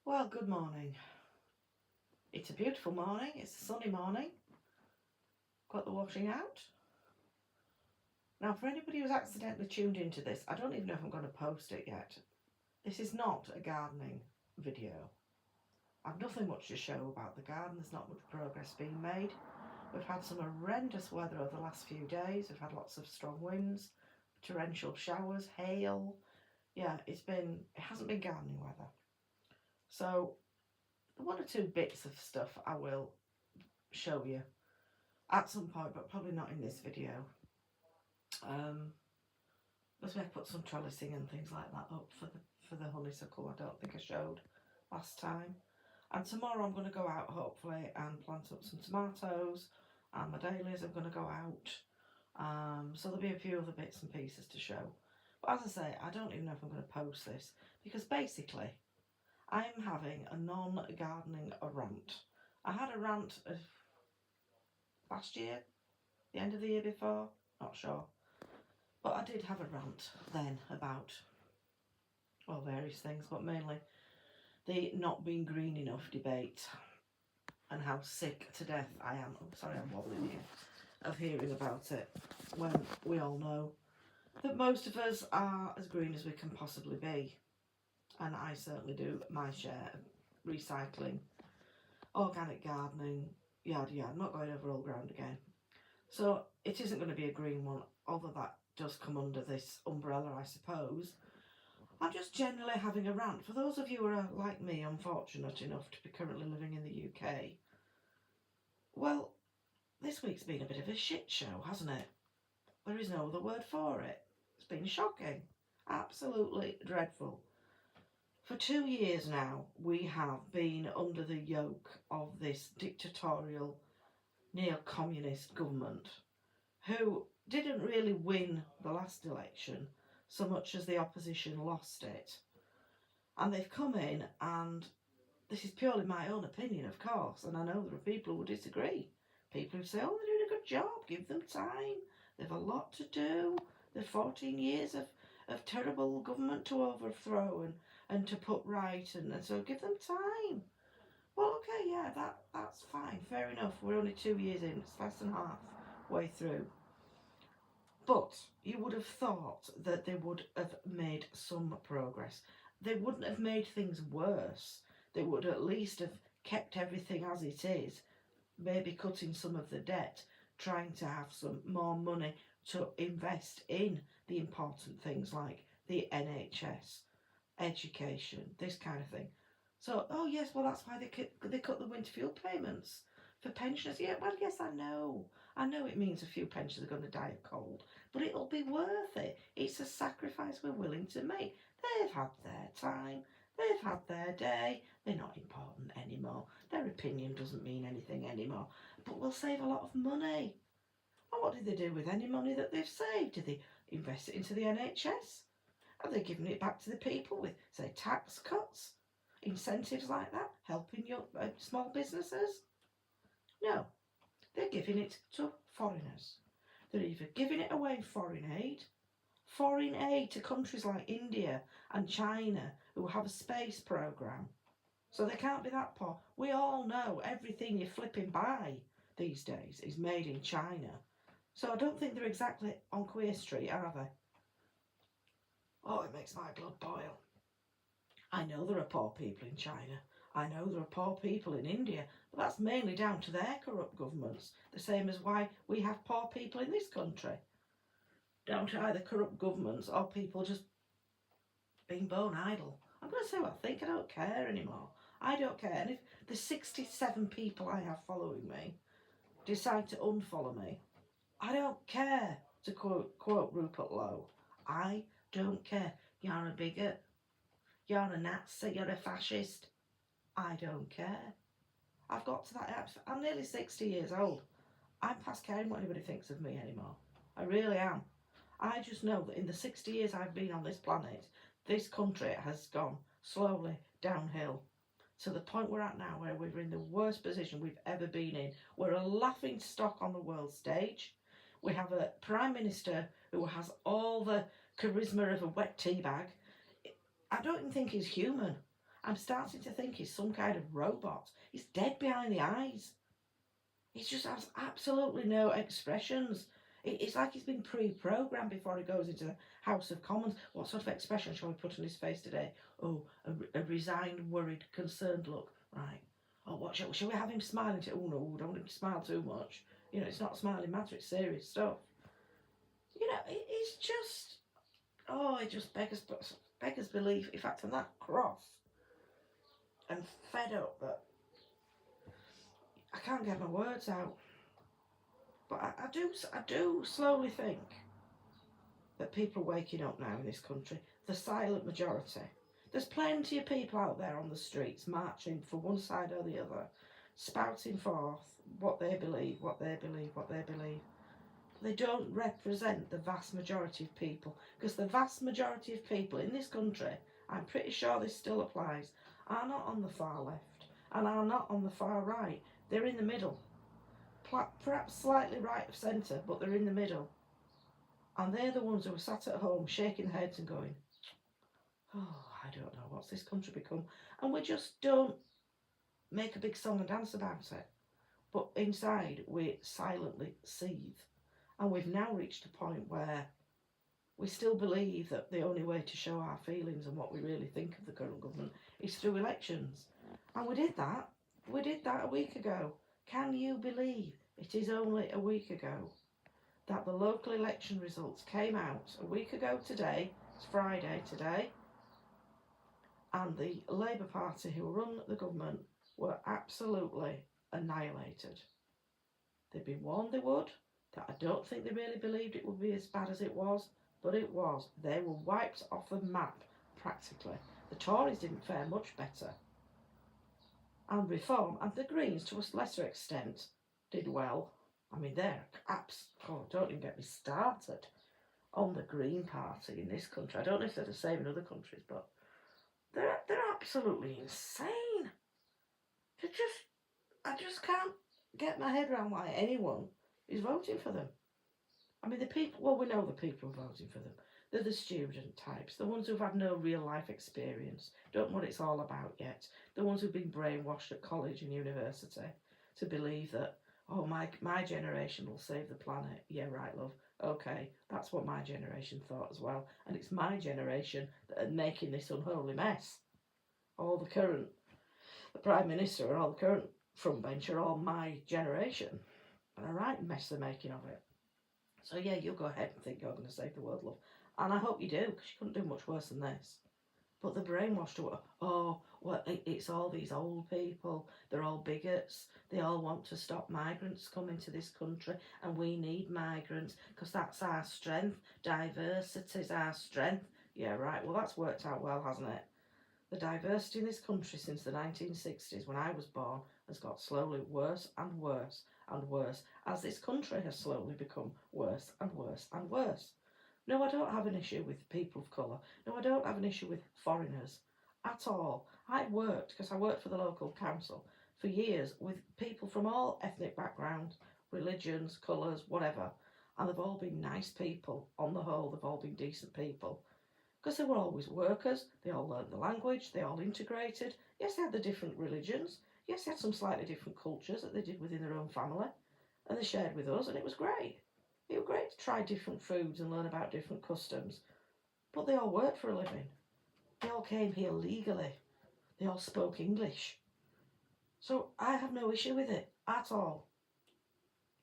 Well, good morning. It's a beautiful morning. It's a sunny morning. Got the washing out. Now, for anybody who's accidentally tuned into this, I don't even know if I'm going to post it yet. This is not a gardening video. I've nothing much to show about the garden. There's not much progress being made. We've had some horrendous weather over the last few days. We've had lots of strong winds, torrential showers, hail. Yeah, it hasn't been gardening weather. So, one or two bits of stuff I will show you at some point, but probably not in this video. Because we have put some trellising and things like that up for the honeysuckle. I don't think I showed last time. And tomorrow I'm going to go out hopefully and plant up some tomatoes, and my dahlias are going to go out. So there'll be a few other bits and pieces to show. But as I say, I don't even know if I'm going to post this, because basically I'm having a non-gardening rant. I had a rant of last year, the end of the year before, not sure. But I did have a rant then about, well, various things, but mainly the not being green enough debate and how sick to death I am. Oh, sorry, I'm wobbling here. Of hearing about it, when we all know that most of us are as green as we can possibly be. And I certainly do my share of recycling, organic gardening, yada yada. I'm not going over old ground again. So it isn't going to be a green one, although that does come under this umbrella, I suppose. I'm just generally having a rant. For those of you who are, like me, unfortunate enough to be currently living in the UK, well, this week's been a bit of a shit show, hasn't it? There is no other word for it. It's been shocking. Absolutely dreadful. For 2 years now, we have been under the yoke of this dictatorial, neo-communist government who didn't really win the last election so much as the opposition lost it. And they've come in, and this is purely my own opinion, of course, and I know there are people who will disagree. People who say, oh, they're doing a good job, give them time, they've a lot to do, they're 14 years of terrible government to overthrow and to put right, and so give them time. Well, okay, yeah, that's fine, fair enough. We're only 2 years in, it's less than half way through. But you would have thought that they would have made some progress. They wouldn't have made things worse. They would at least have kept everything as it is, maybe cutting some of the debt, trying to have some more money to invest in the important things like the NHS, education, this kind of thing. So, oh yes, well that's why they cut the winter fuel payments for pensioners. Yeah, well yes, I know it means a few pensioners are going to die of cold, but it'll be worth it. It's a sacrifice we're willing to make. They've had their time, they've had their day, they're not important anymore. Their opinion doesn't mean anything anymore, but we'll save a lot of money. And what did they do with any money that they've saved? Did they invest it into the NHS? Have they given it back to the people with, say, tax cuts? Incentives like that, helping your small businesses? No, they're giving it to foreigners. They're either giving it away in foreign aid to countries like India and China who have a space programme. So they can't be that poor. We all know everything you're flipping by these days is made in China. So I don't think they're exactly on Queer Street, are they? Oh, it makes my blood boil. I know there are poor people in China. I know there are poor people in India, but that's mainly down to their corrupt governments, the same as why we have poor people in this country. Down to either corrupt governments or people just being bone idle. I'm going to say what I think. I don't care anymore. I don't care. And if the 67 people I have following me decide to unfollow me, I don't care, to quote Rupert Lowe. I don't care. You're a bigot. You're a Nazi. You're a fascist. I don't care. I've got to that. I'm nearly 60 years old. I'm past caring what anybody thinks of me anymore. I really am. I just know that in the 60 years I've been on this planet, this country has gone slowly downhill to the point we're at now, where we're in the worst position we've ever been in. We're a laughing stock on the world stage. We have a Prime Minister who has all the charisma of a wet tea bag. I don't even think he's human. I'm starting to think he's some kind of robot. He's dead behind the eyes. He just has absolutely no expressions. It's like he's been pre-programmed before he goes into the House of Commons. What sort of expression shall we put on his face today? Oh, a resigned, worried, concerned look. Right. Oh, what shall we have him smiling? Oh no, we don't want him to smile too much. You know, it's not smiling matter, it's serious stuff. You know, it's just, oh, it just beggars belief. In fact, I'm that cross and fed up that I can't get my words out. But I do slowly think that people are waking up now in this country. The silent majority. There's plenty of people out there on the streets marching for one side or the other, spouting forth what they believe, what they believe, what they believe. They don't represent the vast majority of people, because the vast majority of people in this country, I'm pretty sure this still applies, are not on the far left and are not on the far right. They're in the middle, perhaps slightly right of centre, but they're in the middle. And they're the ones who are sat at home shaking their heads and going, oh, I don't know, what's this country become? And we just don't make a big song and dance about it. But inside, we silently seethe. And we've now reached a point where we still believe that the only way to show our feelings and what we really think of the current government is through elections. And we did that. We did that a week ago. Can you believe it is only a week ago that the local election results came out a week ago today? It's Friday today. And the Labour Party, who run the government, were absolutely annihilated. They'd been warned they would. That I don't think they really believed it would be as bad as it was, but it was. They were wiped off the map, practically. The Tories didn't fare much better. And Reform and the Greens, to a lesser extent, did well. I mean, don't even get me started on the Green Party in this country. I don't know if they're the same in other countries, but they're absolutely insane. I just can't get my head around why anyone is voting for them. I mean, the people, well, we know the people are voting for them. They're the student types, the ones who've had no real life experience, don't know what it's all about yet, the ones who've been brainwashed at college and university to believe that, oh, my generation will save the planet. Yeah, right, love. Okay, that's what my generation thought as well. And it's my generation that are making this unholy mess. The Prime Minister and all the current frontbench are all my generation. And a right mess they're making of it. So yeah, you go ahead and think you're going to save the world, love. And I hope you do, because you couldn't do much worse than this. But the brainwashed, it's all these old people, they're all bigots, they all want to stop migrants coming to this country, and we need migrants, because that's our strength, diversity's our strength. Yeah, right, well that's worked out well, hasn't it? The diversity in this country since the 1960s, when I was born, has got slowly worse and worse and worse, as this country has slowly become worse and worse and worse. No, I don't have an issue with people of colour. No, I don't have an issue with foreigners at all. I worked for the local council for years with people from all ethnic backgrounds, religions, colours, whatever. And they've all been nice people. On the whole, they've all been decent people. Because they were always workers, they all learned the language, they all integrated. Yes, they had the different religions. Yes, they had some slightly different cultures that they did within their own family. And they shared with us, and it was great. It was great to try different foods and learn about different customs. But they all worked for a living. They all came here legally. They all spoke English. So I have no issue with it at all.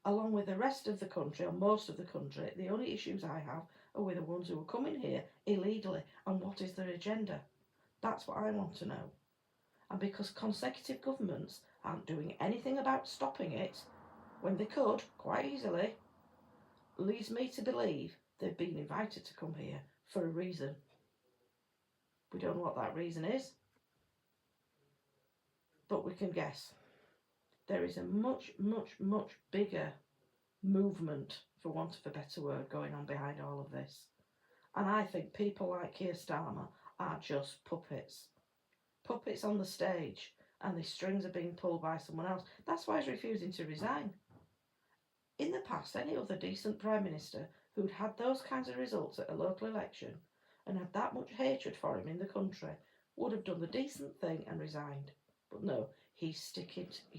Along with the rest of the country, or most of the country, the only issues I have are with the ones who are coming here illegally and what is their agenda. That's what I want to know. And because consecutive governments aren't doing anything about stopping it, when they could, quite easily, leads me to believe they've been invited to come here for a reason. We don't know what that reason is, but we can guess. There is a much, much, much bigger movement, for want of a better word, going on behind all of this. And I think people like Keir Starmer are just puppets. Puppets on the stage, and the strings are being pulled by someone else. That's why he's refusing to resign. In the past, any other decent Prime Minister who'd had those kinds of results at a local election and had that much hatred for him in the country would have done the decent thing and resigned. But no, he's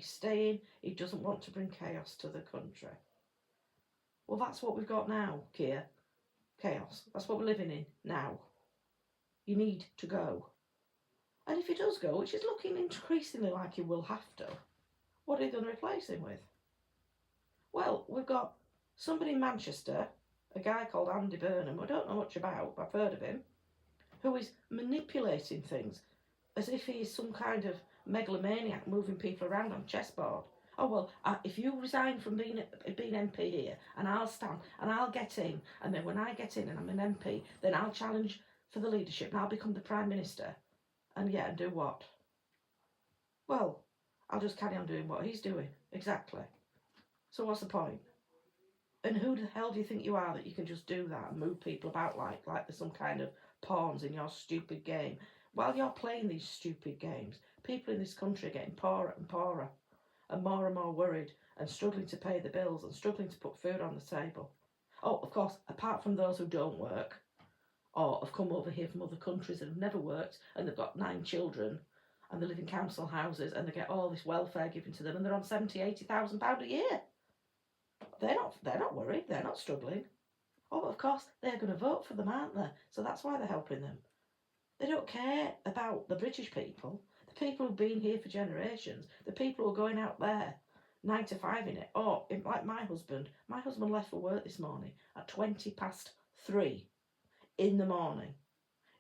staying, he doesn't want to bring chaos to the country. Well, that's what we've got now, Keir. Chaos. That's what we're living in now. You need to go. And if he does go, which is looking increasingly like he will have to, what are you going to replace him with? Well, we've got somebody in Manchester, a guy called Andy Burnham, I don't know much about, but I've heard of him, who is manipulating things as if he is some kind of megalomaniac moving people around on a chessboard. Oh, well, if you resign from being MP here, and I'll stand, and I'll get in, and then when I get in and I'm an MP, then I'll challenge for the leadership, and I'll become the Prime Minister. And do what? Well, I'll just carry on doing what he's doing. Exactly. So what's the point? And who the hell do you think you are that you can just do that and move people about like there's some kind of pawns in your stupid game? While you're playing these stupid games, people in this country are getting poorer and poorer and more worried and struggling to pay the bills and struggling to put food on the table. Oh, of course, apart from those who don't work or have come over here from other countries and have never worked and they've got 9 children and they live in council houses and they get all this welfare given to them and they're on £70,000-80,000 a year. They're not worried, they're not struggling. Oh, but of course, they're going to vote for them, aren't they? So that's why they're helping them. They don't care about the British people, the people who've been here for generations, the people who are going out there 9 to 5 in it. Or, like my husband left for work this morning at 3:20 in the morning.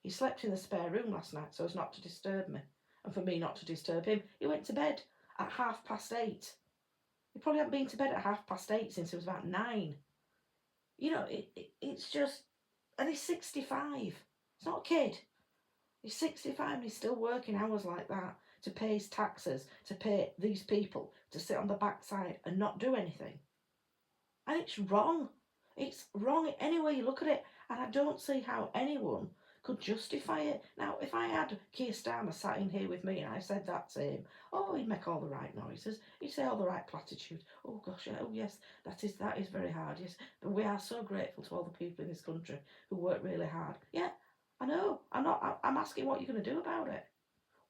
He slept in the spare room last night so as not to disturb me. And for me not to disturb him, he went to bed at 8:30. He probably hadn't been to bed at 8:30 since he was about 9. It's just... And he's 65. He's not a kid. He's 65 and he's still working hours like that to pay his taxes, to pay these people to sit on the backside and not do anything. And it's wrong. It's wrong any way you look at it. And I don't see how anyone could justify it. Now, if I had Keir Starmer sat in here with me and I said that to him, oh, he'd make all the right noises. He'd say all the right platitudes. Oh, gosh, oh, yes, that is very hard, yes. But we are so grateful to all the people in this country who work really hard. Yeah, I know. I'm asking what you're going to do about it.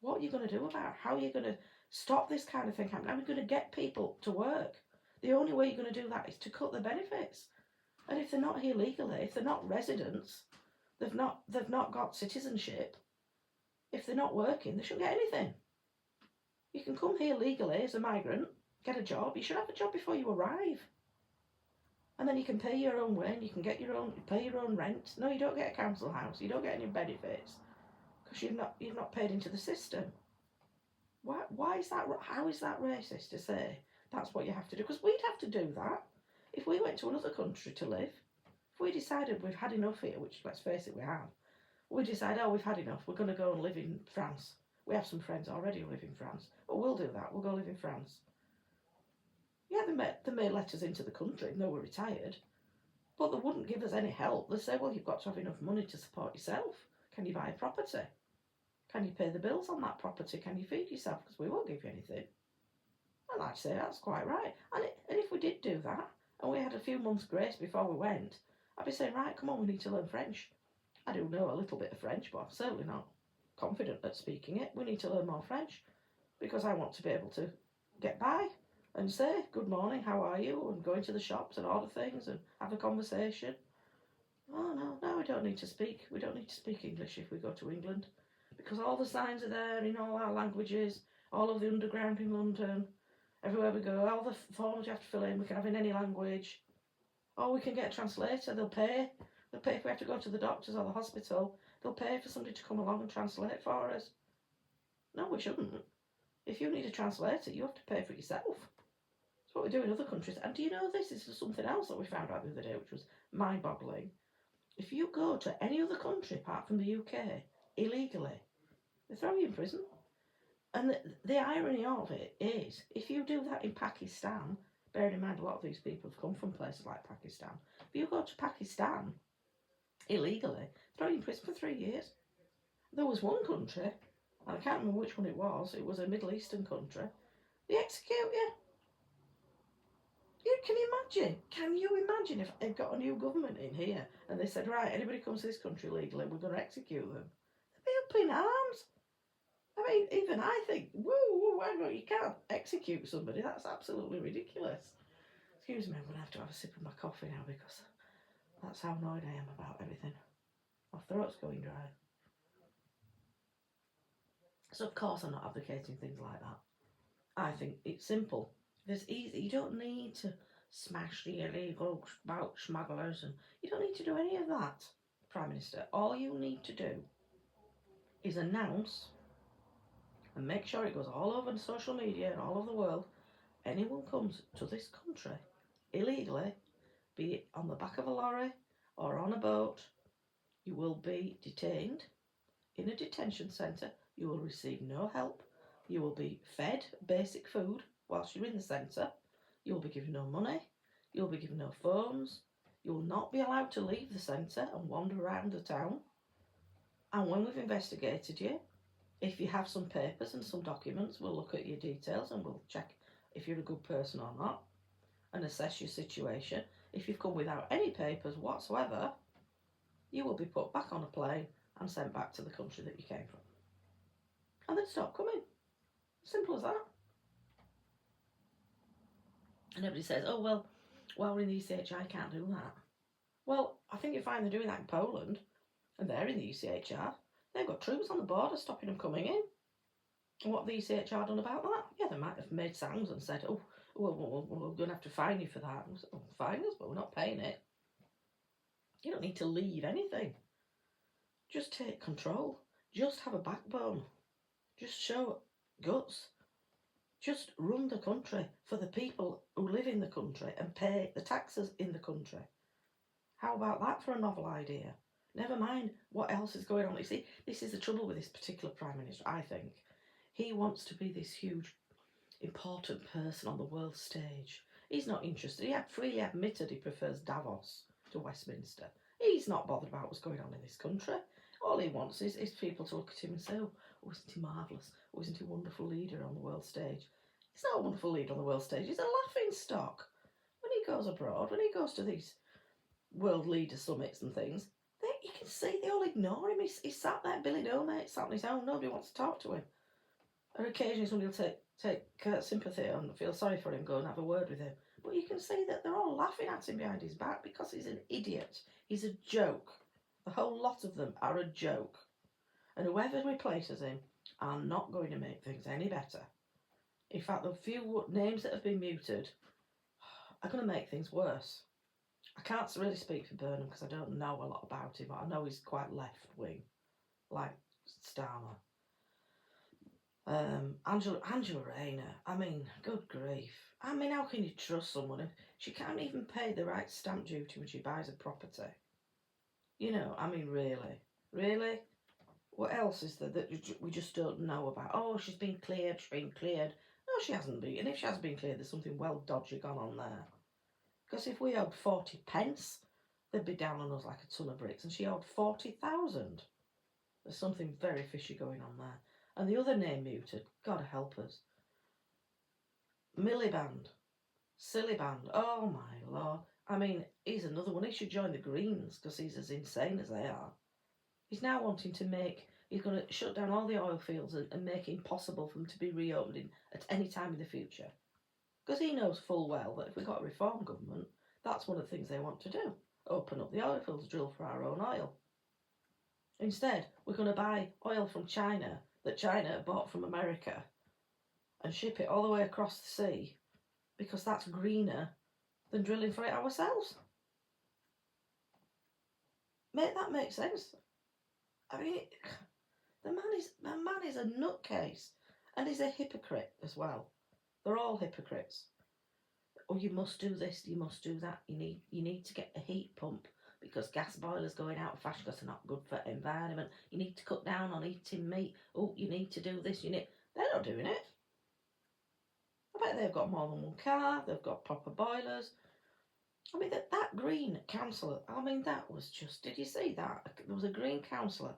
What are you going to do about it? How are you going to stop this kind of thing happening? How are you going to get people to work? The only way you're going to do that is to cut their benefits. And if they're not here legally, if they're not residents, they've not got citizenship, if they're not working, they shouldn't get anything. You can come here legally as a migrant, get a job. You should have a job before you arrive. And then you can pay your own way and you can pay your own rent. No, you don't get a council house. You don't get any benefits because you've not paid into the system. Why is that? How is that racist to say that's what you have to do? Because we'd have to do that if we went to another country to live. If we decided we've had enough here, which let's face it, we have. We decide, oh, we've had enough. We're going to go and live in France. We have some friends already who live in France. But we'll do that. We'll go live in France. Yeah, they may let us into the country, no, we're retired, but they wouldn't give us any help. They say, well, you've got to have enough money to support yourself. Can you buy a property? Can you pay the bills on that property? Can you feed yourself? Because we won't give you anything. And I'd say that's quite right. And if we did do that, and we had a few months' grace before we went, I'd be saying, right, come on, we need to learn French. I do know a little bit of French, but I'm certainly not confident at speaking it. We need to learn more French because I want to be able to get by and say, good morning, how are you? And go into the shops and order things and have a conversation. Oh, no, we don't need to speak. We don't need to speak English if we go to England because all the signs are there in all our languages, all of the underground in London, everywhere we go, all the forms you have to fill in, we can have in any language. Or we can get a translator, they'll pay. They'll pay if we have to go to the doctors or the hospital. They'll pay for somebody to come along and translate for us. No, we shouldn't. If you need a translator, you have to pay for it yourself. That's what we do in other countries. And do you know this? This is something else that we found out the other day, which was mind-boggling. If you go to any other country apart from the UK illegally, they throw you in prison. And the irony of it is, if you do that in Pakistan, bearing in mind a lot of these people have come from places like Pakistan, if you go to Pakistan illegally, throw you in prison for 3 years. There was one country, and I can't remember which one it was a Middle Eastern country, they execute you. Can you imagine if they've got a new government in here and they said, right, anybody comes to this country legally, we're going to execute them? They'd be up in arms. even I think, woo, why not? You can't execute somebody. That's absolutely ridiculous. Excuse me, I'm going to have to have a sip of my coffee now because that's how annoyed I am about everything. My throat's going dry. So of course I'm not advocating things like that. I think it's simple. It's easy. You don't need to smash the illegal smugglers, and you don't need to do any of that, Prime Minister. All you need to do is announce and make sure it goes all over social media and all over the world. Anyone comes to this country illegally, be it on the back of a lorry or on a boat, you will be detained in a detention centre. You will receive no help. You will be fed basic food whilst you're in the centre. You will be given no money. You'll be given no phones. You will not be allowed to leave the centre and wander around the town. And when we've investigated you, if you have some papers and some documents, we'll look at your details and we'll check if you're a good person or not and assess your situation. If you've come without any papers whatsoever, you will be put back on a plane and sent back to the country that you came from. And then stop coming. Simple as that. And everybody says, oh, well, while we're in the ECHR, I can't do that. Well, I think you're fine, they're doing that in Poland, and they're in the ECHR. They've got troops on the border stopping them coming in. And what have the ECHR done about that? Yeah, they might have made sounds and said, oh, well, we're going to have to fine you for that. And said, oh, fine us, but we're not paying it. You don't need to leave anything. Just take control. Just have a backbone. Just show guts. Just run the country for the people who live in the country and pay the taxes in the country. How about that for a novel idea? Never mind what else is going on. You see, this is the trouble with this particular Prime Minister, I think. He wants to be this huge, important person on the world stage. He's not interested. He had freely admitted he prefers Davos to Westminster. He's not bothered about what's going on in this country. All he wants is people to look at him and say, oh, isn't he marvellous? Oh, isn't he a wonderful leader on the world stage? He's not a wonderful leader on the world stage. He's a laughing stock. When he goes abroad, when he goes to these world leader summits and things, you can see they all ignore him. He's sat there, Billy Doe, sat on his own. Nobody wants to talk to him. And occasionally somebody will take sympathy and feel sorry for him, go and have a word with him. But you can see that they're all laughing at him behind his back because he's an idiot. He's a joke. The whole lot of them are a joke. And whoever replaces him are not going to make things any better. In fact, the few names that have been muted are going to make things worse. I can't really speak for Burnham because I don't know a lot about him, but I know he's quite left-wing, like Starmer. Angela Rayner, I mean, good grief. I mean, how can you trust someone? She can't even pay the right stamp duty when she buys a property. You know, I mean, really? Really? What else is there that we just don't know about? Oh, she's been cleared, No, she hasn't been. And if she has been cleared, there's something well dodgy gone on there. Because if we owed 40 pence, they'd be down on us like a ton of bricks. And she owed 40,000. There's something very fishy going on there. And the other name muted, God help us. Miliband. Siliband. Oh my lord. I mean, he's another one. He should join the Greens because he's as insane as they are. He's now wanting to he's going to shut down all the oil fields and make it impossible for them to be reopened at any time in the future. Because he knows full well that if we've got a reform government, that's one of the things they want to do. Open up the oil fields, drill for our own oil. Instead, we're going to buy oil from China that China bought from America and ship it all the way across the sea because that's greener than drilling for it ourselves. Make that make sense? I mean, the man is a nutcase and he's a hypocrite as well. They're all hypocrites. Oh, you must do this, you must do that. You need to get a heat pump because gas boilers going out of fashion because they're not good for the environment. You need to cut down on eating meat. Oh, you need to do this. They're not doing it. I bet they've got more than one car. They've got proper boilers. I mean, that Green councillor, I mean, that was just, did you see that? There was a Green councillor.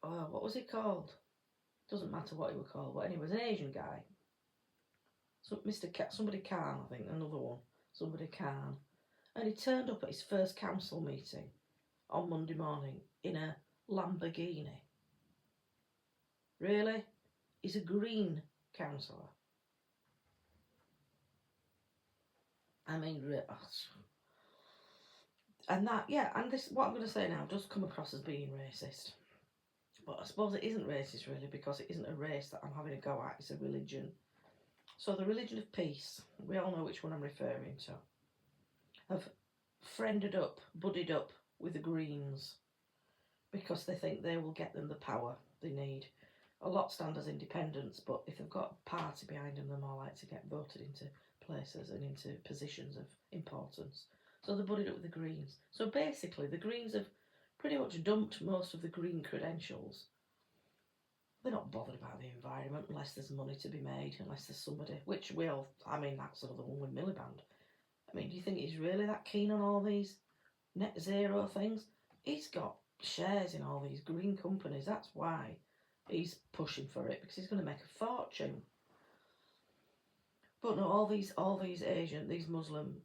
Oh, what was he called? Doesn't matter what he was called, but anyway, he was an Asian guy. So somebody Khan, I think, another one. Somebody Khan. And he turned up at his first council meeting on Monday morning in a Lamborghini. Really? He's a Green councillor. I mean, and that, yeah, and this, what I'm going to say now does come across as being racist. But I suppose it isn't racist really, because it isn't a race that I'm having a go at, it's a religion. So the religion of peace, we all know which one I'm referring to, have friended up, buddied up with the Greens because they think they will get them the power they need. A lot stand as independents, but if they've got a party behind them, they're more likely to get voted into places and into positions of importance. So they're buddied up with the Greens. So basically, the Greens have pretty much dumped most of the Green credentials. They're not bothered about the environment unless there's money to be made, unless there's somebody, which we all, I mean, that's sort of the one with Miliband. I mean, do you think he's really that keen on all these net zero things? He's got shares in all these green companies. That's why he's pushing for it, because he's going to make a fortune. But no, all these Asian, these Muslim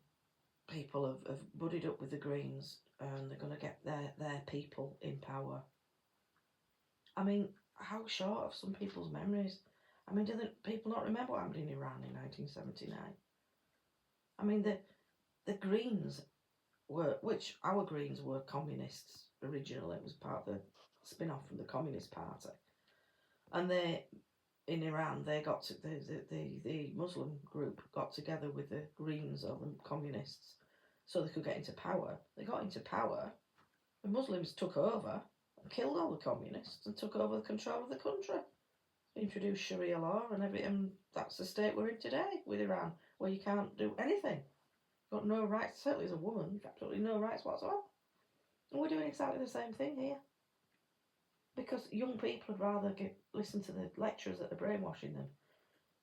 people have buddied up with the Greens, and they're going to get their people in power. I mean, how short of some people's memories? I mean, do people not remember what happened in Iran in 1979? I mean, the Greens were, which our Greens were communists originally. It was part of the spin-off from the Communist Party. And they, in Iran, they got to, the Muslim group got together with the Greens or the communists so they could get into power. They got into power, the Muslims took over and killed all the communists and took over the control of the country. Introduced Sharia law and everything. That's the state we're in today with Iran, where you can't do anything. You've got no rights, certainly as a woman, you've absolutely no rights whatsoever. And we're doing exactly the same thing here. Because young people would rather listen to the lecturers that are brainwashing them.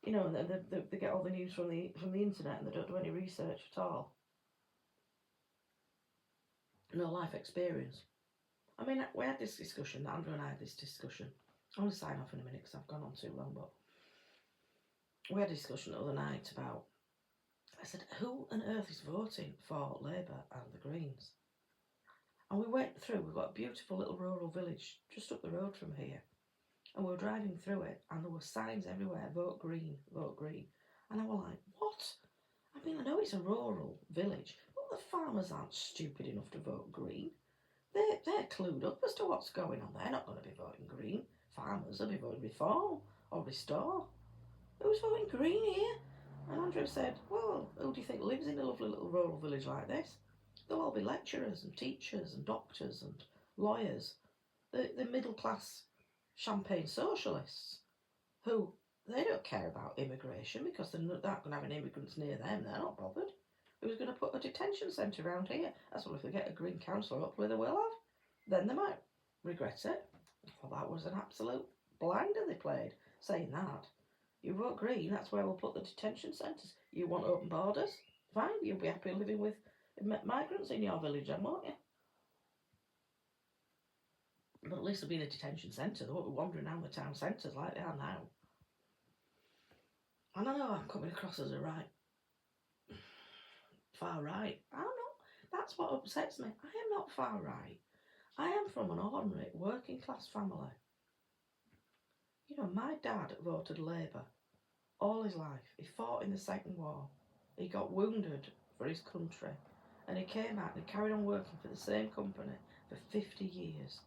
You know, and they get all the news from the internet and they don't do any research at all. No life experience. I mean, we had this discussion, Andrew and I had this discussion. I'm going to sign off in a minute because I've gone on too long, but we had a discussion the other night about, I said, who on earth is voting for Labour and the Greens? And we went through, we've got a beautiful little rural village just up the road from here. And we were driving through it and there were signs everywhere, vote Green, vote Green. And I was like, what? I mean, I know it's a rural village, but the farmers aren't stupid enough to vote Green. They're clued up as to what's going on. They're not going to be voting Green. Farmers will be voting Reform or Restore. Who's voting Green here? And Andrew said, well, who do you think lives in a lovely little rural village like this? They'll all be lecturers and teachers and doctors and lawyers. The middle class champagne socialists who, they don't care about immigration because they're not going to have any immigrants near them. They're not bothered. Who's going to put a detention centre around here? That's well, if they get a Green councillor, hopefully they will have. Then they might regret it. Well, that was an absolute blinder they played, saying that. You vote Green, that's where we'll put the detention centres. You want open borders? Fine, you'll be happy living with migrants in your village then, won't you? But at least there'll be in a detention centre. They won't be wandering around the town centres like they are now. And I know I'm coming across as a far right. I'm not. That's what upsets me. I am not far right. I am from an ordinary working class family. You know, my dad voted Labour all his life. He fought in the Second War. He got wounded for his country. And he came out and he carried on working for the same company for 50 years.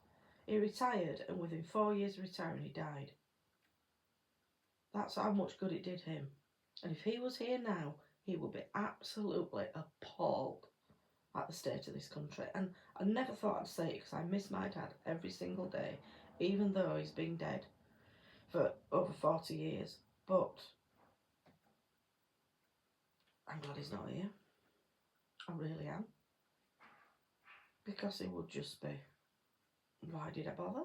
He retired, and within 4 years of retiring, he died. That's how much good it did him. And if he was here now, he would be absolutely appalled at the state of this country. And I never thought I'd say it because I miss my dad every single day, even though he's been dead for over 40 years. But I'm glad he's not here. I really am. Because it would just be, why did I bother?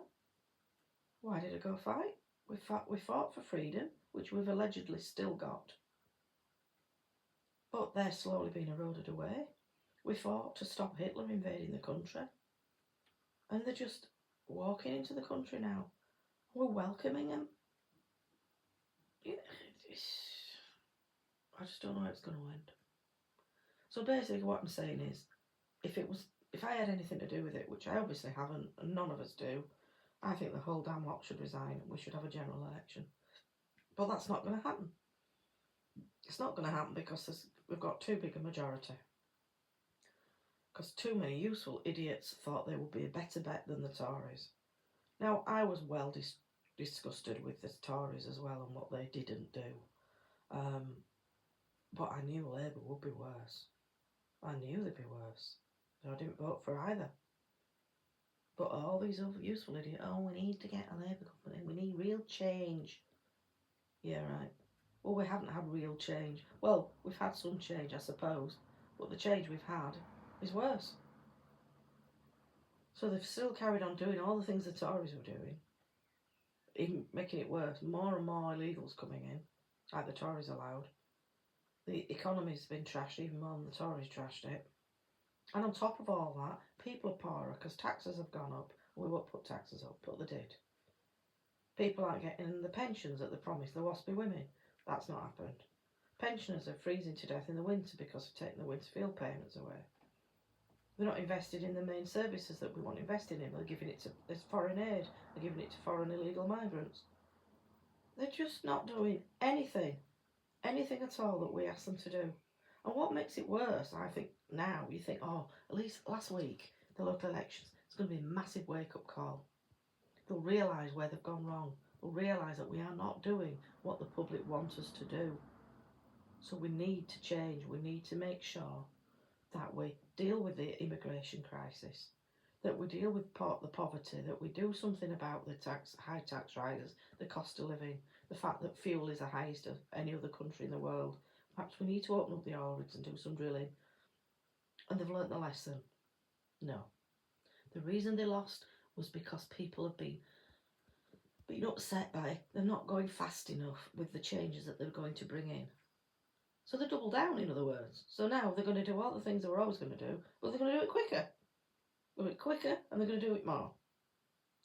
Why did I go fight? We fought for freedom, which we've allegedly still got. But they're slowly being eroded away. We fought to stop Hitler invading the country. And they're just walking into the country now. We're welcoming them. I just don't know how it's going to end. So basically what I'm saying is, if I had anything to do with it, which I obviously haven't, and none of us do, I think the whole damn lot should resign and we should have a general election. But that's not going to happen. It's not going to happen because we've got too big a majority. Because too many useful idiots thought they would be a better bet than the Tories. Now, I was well disgusted with the Tories as well and what they didn't do. But I knew Labour would be worse. I knew they'd be worse. So I didn't vote for either. But all these other useful idiots, we need to get a Labour government in. We need real change. Yeah, right. Well, we haven't had real change. Well, we've had some change, I suppose. But the change we've had is worse. So they've still carried on doing all the things the Tories were doing. Even making it worse. More and more illegals coming in. Like the Tories allowed. The economy's been trashed even more than the Tories trashed it. And on top of all that, people are poorer because taxes have gone up. We won't put taxes up, but they did. People aren't getting the pensions that they promised the waspy women. That's not happened. Pensioners are freezing to death in the winter because of taking the winter field payments away. They're not invested in the main services that we want invested in. They're giving it to foreign aid. They're giving it to foreign illegal migrants. They're just not doing anything at all that we ask them to do. And what makes it worse, I think, now, you think, at least last week, the local elections, it's going to be a massive wake-up call. They'll realise where they've gone wrong. They'll realise that we are not doing what the public want us to do. So we need to change. We need to make sure that we deal with the immigration crisis, that we deal with the poverty, that we do something about the high tax rises, the cost of living, the fact that fuel is the highest of any other country in the world. Perhaps we need to open up the oil rigs and do some drilling. And they've learnt the lesson. No. The reason they lost was because people have been upset by they're not going fast enough with the changes that they're going to bring in. So they double down, in other words. So now they're going to do all the things they were always going to do, but they're going to do it quicker. Do it quicker and they're going to do it more.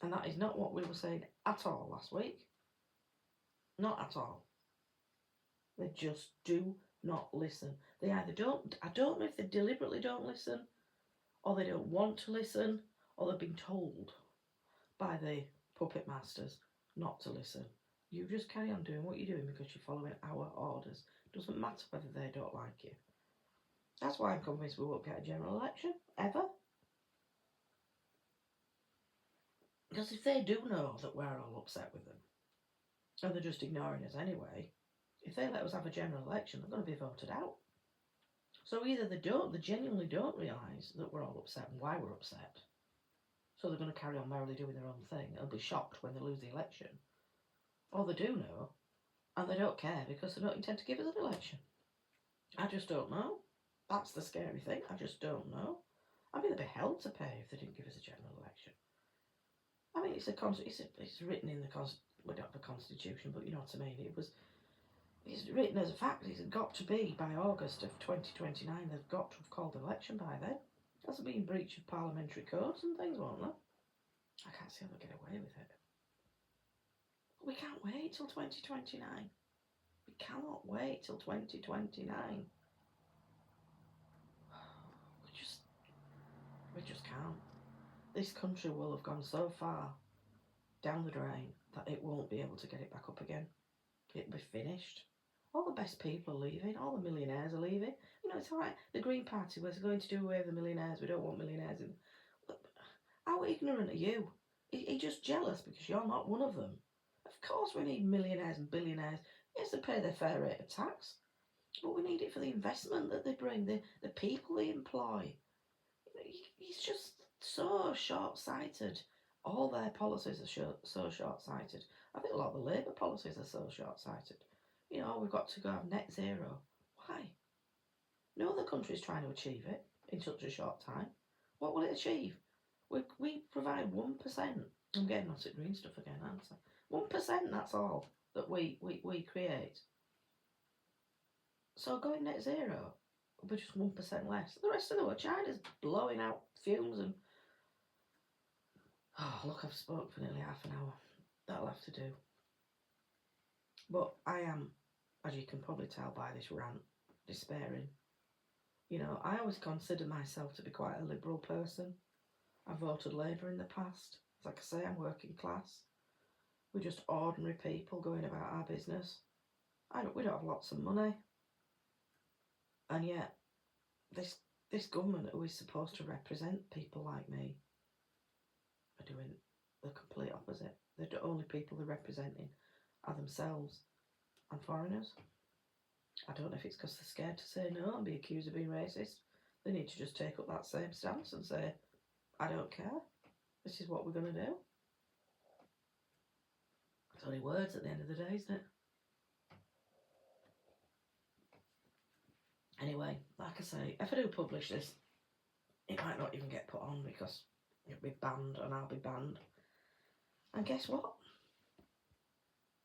And that is not what we were saying at all last week. Not at all. They just do not listen. They either don't, I don't know if they deliberately don't listen, or they don't want to listen, or they've been told by the puppet masters not to listen. You just carry on doing what you're doing because you're following our orders. Doesn't matter whether they don't like you. That's why I'm convinced we won't get a general election, ever. Because if they do know that we're all upset with them, and they're just ignoring us anyway, if they let us have a general election, they're going to be voted out. So either they genuinely don't realise that we're all upset and why we're upset, so they're going to carry on merrily doing their own thing and be shocked when they lose the election, or they do know, and they don't care because they don't intend to give us an election. I just don't know. That's the scary thing. I just don't know. I mean, they'd be hell to pay if they didn't give us a general election. I mean, it's written in the we don't have a constitution, but you know what I mean. It's written as a fact. It's got to be by August of 2029. They've got to have called an election by then. That's a been breach of parliamentary codes and things, won't they? I can't see how they'll get away with it. We can't wait till 2029. We cannot wait till 2029. We just can't. This country will have gone so far down the drain that it won't be able to get it back up again. It'll be finished. All the best people are leaving. All the millionaires are leaving. You know, it's all right. The Green Party was going to do away with the millionaires. We don't want millionaires in. But how ignorant are you? You're just jealous because you're not one of them. Of course we need millionaires and billionaires. Yes, they pay their fair rate of tax. But we need it for the investment that they bring, the people they employ. He's just so short-sighted. All their policies are so short-sighted. I think a lot of the Labour policies are so short-sighted. You know, we've got to go have net zero. Why? No other country's trying to achieve it in such a short time. What will it achieve? We provide 1%. I'm getting onto green stuff again, aren't I? 1%, that's all that we create. So going net zero will be just 1% less. The rest of the world, China's blowing out fumes and... Oh, look, I've spoken for nearly half an hour. That'll have to do. But I am, as you can probably tell by this rant, despairing. You know, I always consider myself to be quite a liberal person. I voted Labour in the past. Like I say, I'm working class. We're just ordinary people going about our business. We don't have lots of money. And yet, this government, who is supposed to represent people like me, are doing the complete opposite. The only people they're representing are themselves and foreigners. I don't know if it's because they're scared to say no and be accused of being racist. They need to just take up that same stance and say, I don't care. This is what we're going to do. It's only words at the end of the day, isn't it? Anyway, like I say, if I do publish this, it might not even get put on because it'll be banned and I'll be banned. And guess what?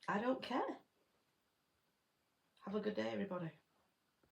I don't care. Have a good day, everybody.